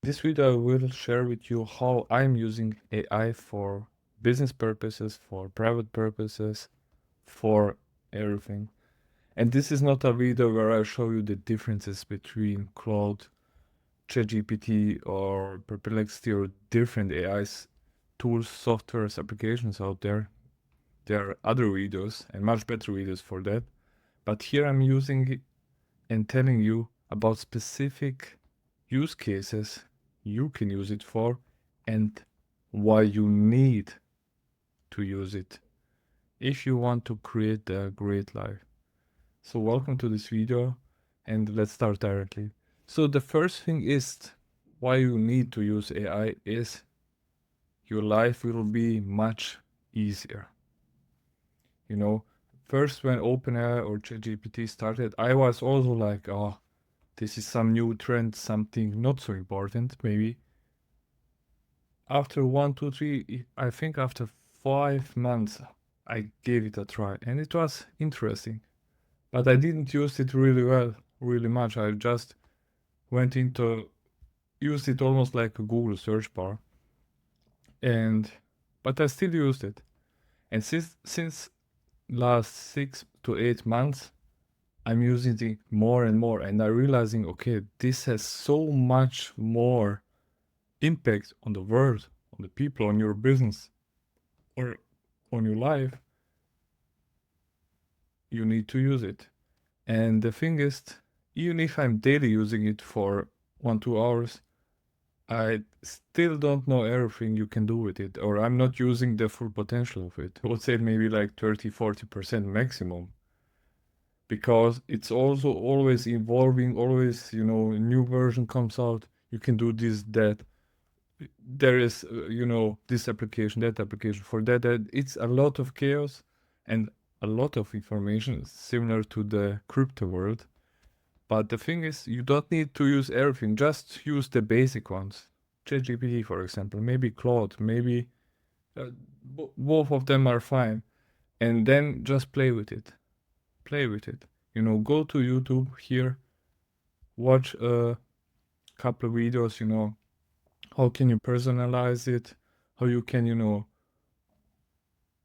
This video I will share with you how I'm using AI for business purposes, for private purposes, for everything. And this is not a video where I show you the differences between Claude, ChatGPT, or Perplexity, or different AIs, tools, softwares, applications out there. There are other videos and much better videos for that. But here I'm using it and telling you about specific use cases you can use it for and why you need to use it if you want to create a great life. So welcome to this video and let's start directly. So the first thing is why you need to use AI is your life will be much easier. You know, first when OpenAI or ChatGPT started, I was also like, oh, this is some new trend, something not so important, maybe. After 1, 2, 3, I think after 5 months, I gave it a try and it was interesting. But I didn't use it really well, really much. I just went into, used it almost like a Google search bar. But I still used it. And since last 6 to 8 months, I'm using it more and more, and I'm realizing, okay, this has so much more impact on the world, on the people, on your business, or on your life. You need to use it. And the thing is, even if I'm daily using it for 1, 2 hours, I still don't know everything you can do with it, or I'm not using the full potential of it. I would say maybe like 30-40% maximum. Because it's also always evolving, always, a new version comes out. You can do this, that. There is, this application, that application, for that. It's a lot of chaos and a lot of information, similar to the crypto world. But the thing is, you don't need to use everything. Just use the basic ones. ChatGPT, for example, maybe Claude, maybe both of them are fine. And then just play with it. Play with it. Go to YouTube here, watch a couple of videos, how can you personalize it, how you can,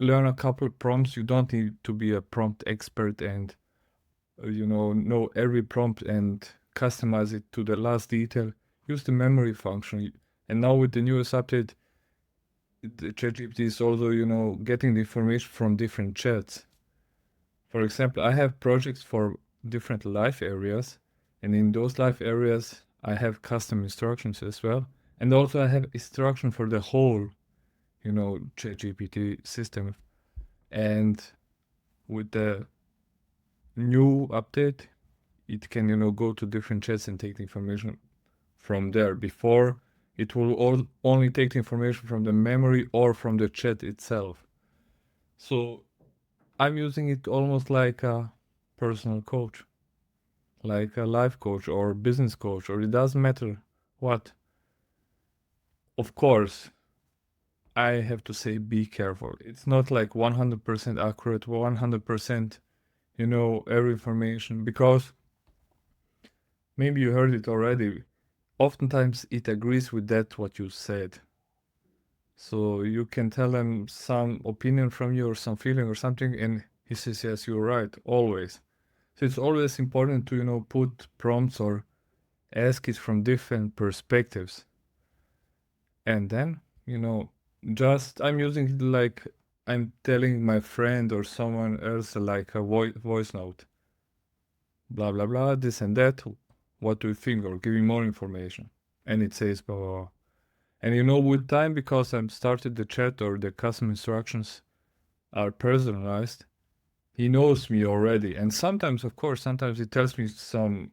learn a couple of prompts. You don't need to be a prompt expert and, know every prompt and customize it to the last detail. Use the memory function. And now with the newest update, the ChatGPT is also, getting the information from different chats. For example, I have projects for different life areas, and in those life areas, I have custom instructions as well. And also I have instruction for the whole, ChatGPT system. And with the new update, it can, go to different chats and take the information from there. Before, it will only take the information from the memory or from the chat itself. So I'm using it almost like a personal coach, like a life coach or business coach, or it doesn't matter what. Of course, I have to say be careful. It's not like 100% accurate, 100%, every information, because maybe you heard it already. Oftentimes it agrees with that what you said. So you can tell them some opinion from you or some feeling or something, and he says, yes, you're right, always. So it's always important to, put prompts or ask it from different perspectives. And then, just I'm using it like I'm telling my friend or someone else like a voice note. Blah, blah, blah, this and that. What do you think? Or giving more information. And it says blah, blah, blah. And with time, because I'm started the chat or the custom instructions are personalized, he knows me already. And sometimes, of course, sometimes he tells me some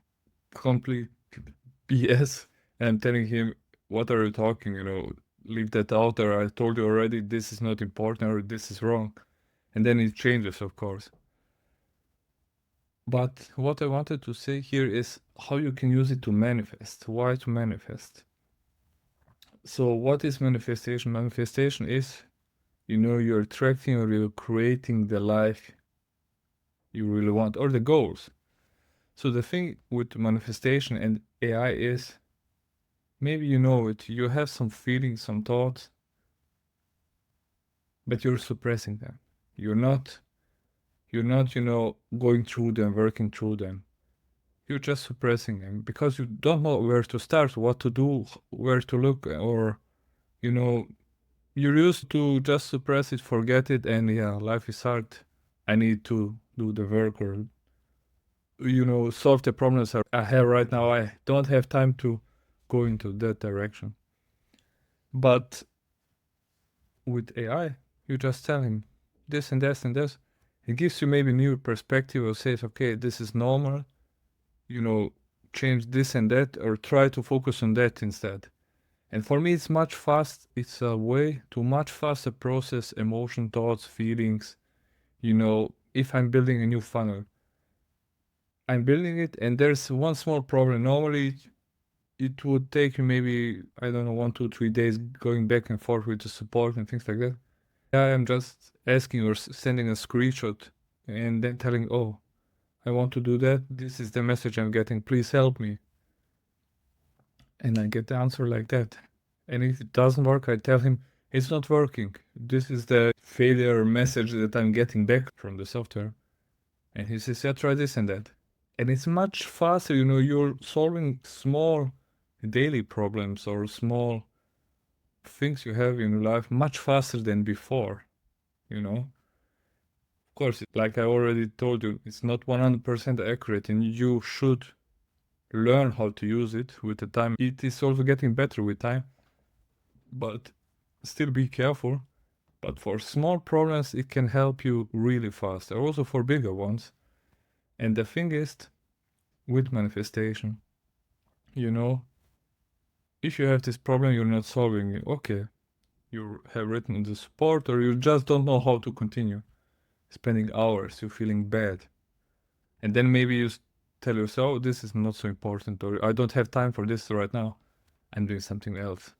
complete BS, and I'm telling him, what are you talking, leave that out, or I told you already this is not important, or this is wrong. And then it changes, of course. But what I wanted to say here is how you can use it to manifest. Why to manifest? So what is manifestation? Manifestation is, you're attracting or you're creating the life you really want, or the goals. So the thing with manifestation and AI is, maybe you know it, you have some feelings, some thoughts, but you're suppressing them. You're not, going through them, working through them. You're just suppressing them because you don't know where to start, what to do, where to look, or, you're used to just suppress it, forget it, and yeah, life is hard. I need to do the work or, solve the problems I have right now. I don't have time to go into that direction. But with AI, you just tell him this and this and this. It gives you maybe new perspective or says, okay, this is normal, change this and that, or try to focus on that instead. And for me, it's a way to much faster process emotion, thoughts, feelings. If I'm building a new funnel, I'm building it and there's one small problem. Normally, it would take you maybe, I don't know, 1, 2, 3 days going back and forth with the support and things like that. I am just asking or sending a screenshot and then telling, oh, I want to do that. This is the message I'm getting. Please help me. And I get the answer like that. And if it doesn't work, I tell him, it's not working. This is the failure message that I'm getting back from the software. And he says, yeah, try this and that. And it's much faster, you're solving small daily problems or small things you have in your life much faster than before, Of course, like I already told you, it's not 100% accurate and you should learn how to use it with the time. It is also getting better with time, but still be careful. But for small problems, it can help you really fast, or also for bigger ones. And the thing is, with manifestation, if you have this problem, you're not solving it. Okay, you have written the support, or you just don't know how to continue. Spending hours, you're feeling bad. And then maybe you tell yourself, oh, this is not so important, or I don't have time for this right now. I'm doing something else.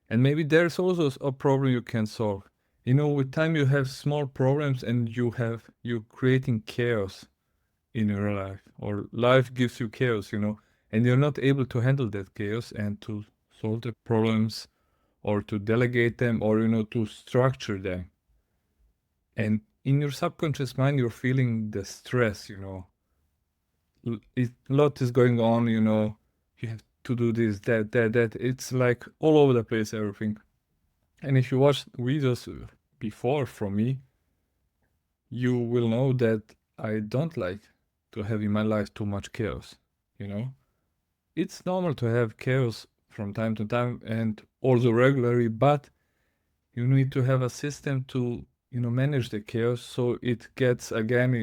And maybe there's also a problem you can solve. With time you have small problems and you're creating chaos in your life, or life gives you chaos, and you're not able to handle that chaos and to solve the problems or to delegate them or, to structure them. And in your subconscious mind, you're feeling the stress, a lot is going on, you have to do this, that. It's like all over the place, everything. And if you watch videos before from me, you will know that I don't like to have in my life too much chaos, It's normal to have chaos from time to time and also regularly, but you need to have a system to, manage the chaos so it gets again,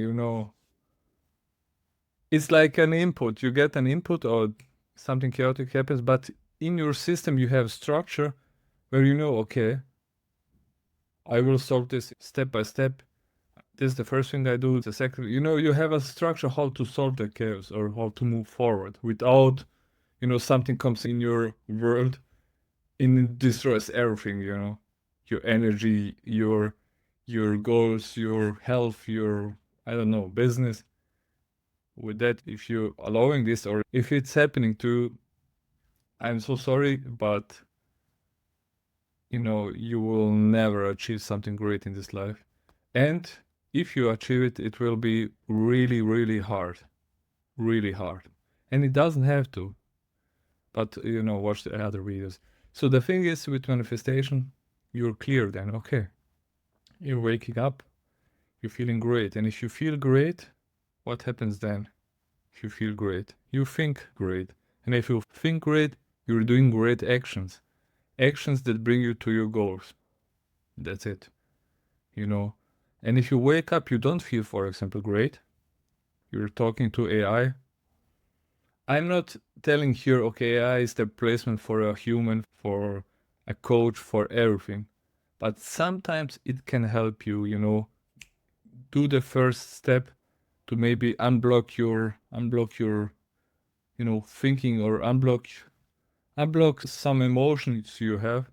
it's like an input. You get an input or something chaotic happens, but in your system you have structure where okay, I will solve this step by step. This is the first thing I do. The second, you have a structure how to solve the chaos or how to move forward without, something comes in your world and it destroys everything, your energy, your goals, your health, your, I don't know, business. With that, if you're allowing this or if it's happening to, I'm so sorry, but you will never achieve something great in this life. And if you achieve it, it will be really, really hard. Really hard. And it doesn't have to. But, watch the other videos. So the thing is with manifestation, you're clear then, okay. You're waking up, you're feeling great. And if you feel great, what happens then? If you feel great, you think great. And if you think great, you're doing great actions. Actions that bring you to your goals. That's it. And if you wake up, you don't feel, for example, great. You're talking to AI. I'm not telling here, okay, AI is the replacement for a human, for a coach, for everything. But sometimes it can help you, do the first step to maybe unblock your, thinking or unblock some emotions you have.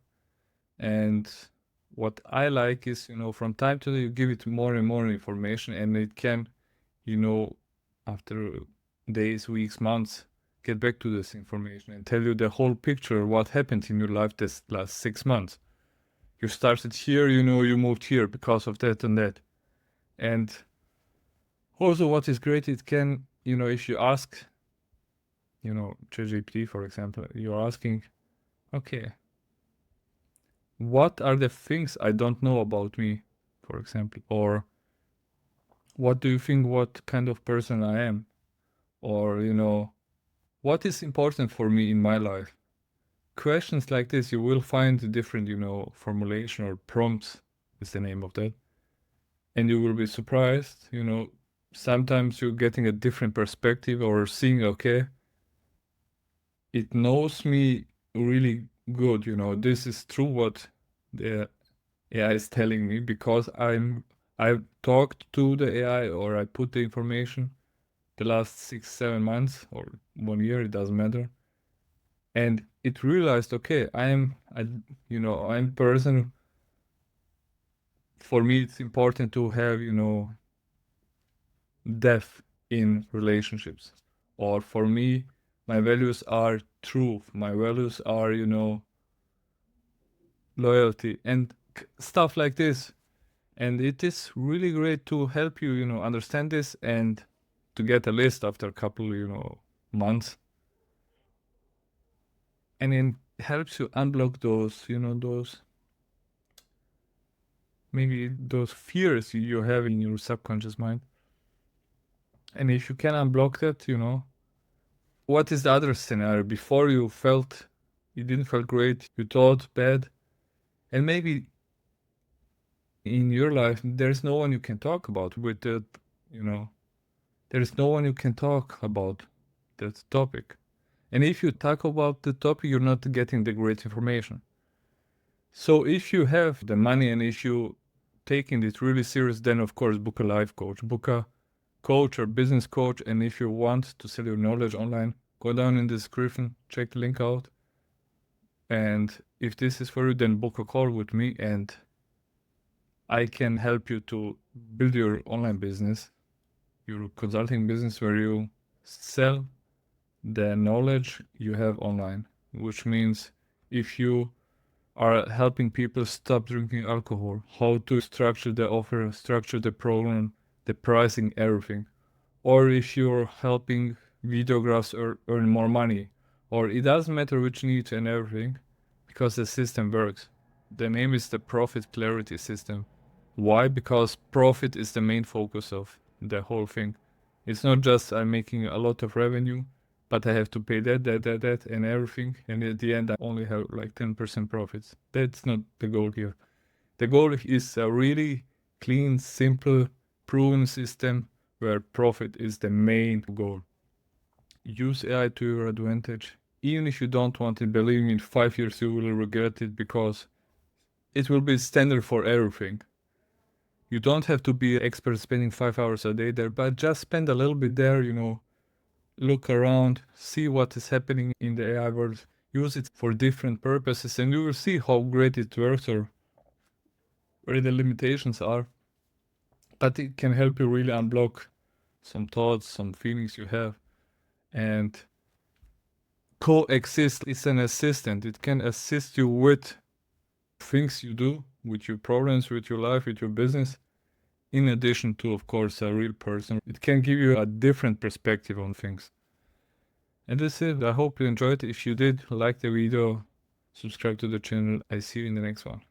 And what I like is, from time to time, you give it more and more information and it can, after days, weeks, months, get back to this information and tell you the whole picture, what happened in your life this last 6 months. You started here, you moved here because of that and that. And also what is great, it can, if you ask, ChatGPT, for example, you're asking, okay, what are the things I don't know about me, for example, or what do you think, what kind of person I am, or, what is important for me in my life? Questions like this, you will find different, formulation or prompts is the name of that. And you will be surprised, sometimes you're getting a different perspective or seeing, okay, it knows me really good, this is true what the AI is telling me because I've talked to the AI or I put the information the last 6-7 months or 1 year, it doesn't matter. And it realized, okay, I'm person. For me, it's important to have, depth in relationships. Or for me, my values are truth. My values are, loyalty and stuff like this. And it is really great to help you, understand this and to get a list after a couple, months. And it helps you unblock those, maybe those fears you have in your subconscious mind. And if you can unblock that, what is the other scenario? Before you didn't feel great, you thought bad, and maybe in your life, there's no one you can talk about with that, there's no one you can talk about that topic. And if you talk about the topic, you're not getting the great information. So if you have the money and if you taking it really serious, then of course book a life coach, book a coach or business coach. And if you want to sell your knowledge online, go down in the description, check the link out. And if this is for you, then book a call with me and I can help you to build your online business, your consulting business where you sell the knowledge you have online, which means if you are helping people stop drinking alcohol, how to structure the offer, structure the program, the pricing, everything. Or if you're helping videographs earn more money, or it doesn't matter which niche and everything, because the system works. The name is the Profit Clarity System. Why? Because profit is the main focus of the whole thing. It's not just I'm making a lot of revenue, but I have to pay that, and everything. And at the end, I only have like 10% profits. That's not the goal here. The goal is a really clean, simple, proven system where profit is the main goal. Use AI to your advantage. Even if you don't want it, believe me, in 5 years you will regret it because it will be standard for everything. You don't have to be an expert spending 5 hours a day there, but just spend a little bit there, look around, see what is happening in the AI world, use it for different purposes, and you will see how great it works or where the limitations are. But it can help you really unblock some thoughts, some feelings you have, and coexist. It's an assistant. It can assist you with things you do, with your problems, with your life, with your business, in addition to, of course, a real person. It can give you a different perspective on things. And that's it. I hope you enjoyed. If you did, like the video, subscribe to the channel. I see you in the next one.